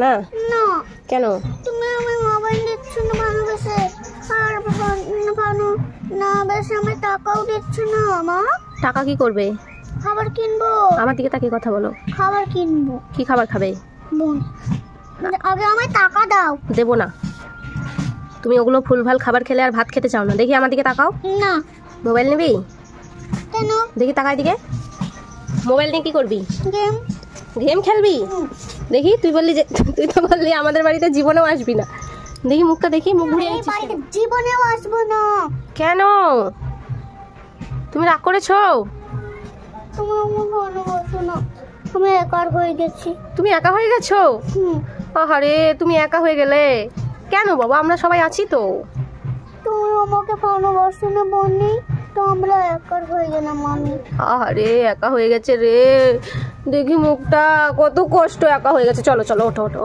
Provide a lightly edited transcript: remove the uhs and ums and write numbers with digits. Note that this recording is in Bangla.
না? না। কেন? তুমি আমি মোবাইল দিচ্ছ না ভালোবেসে, আর ভালোবেসে আমি টাকাও দিচ্ছ না। মা টাকা কি করবে? খাবার কিনবো। আমার দিকে তাকিয়ে কথা বলো। খাবার কিনবো। কি খাবার খাবে? বোন আগে আমায় টাকা দাও। দেবো না। তুমি ওগুলো ভুলভাল খাবার খেলে আর ভাত খেতে চাও না। দেখি আমার দিকে তাকাও। না। মোবাইল নিবি? কেন? দেখি তাকাই দিকে। মোবাইল নিয়ে কি করবি? গেম। গেম খেলবি? দেখি তুই বললি যে, তুই তো বললি আমাদের বাড়িতে জীবনেও আসবি না। দেখি মুখটা দেখি, মুখ ঘুরিয়ে এই বাড়িতে জীবনেও আসবো না। কেন? তুমি রাগ করেছো? তুমি আমার ভালোবাসো না। আমি একার হয়ে গেছি। তুমি একা হয়ে গেছো? আহারে তুমি একা হয়ে গেলে কেন বাবা? আমরা সবাই আছি তো। তুমি আমাকে ভালোবাসো না বলনি তো আমরা একার হয়ে গেলাম। আমি আহারে একা হয়ে গেছে রে। দেখি মুখটা, কত কষ্ট, একা হয়ে গেছে। চলো চলো, ওঠো ওঠো।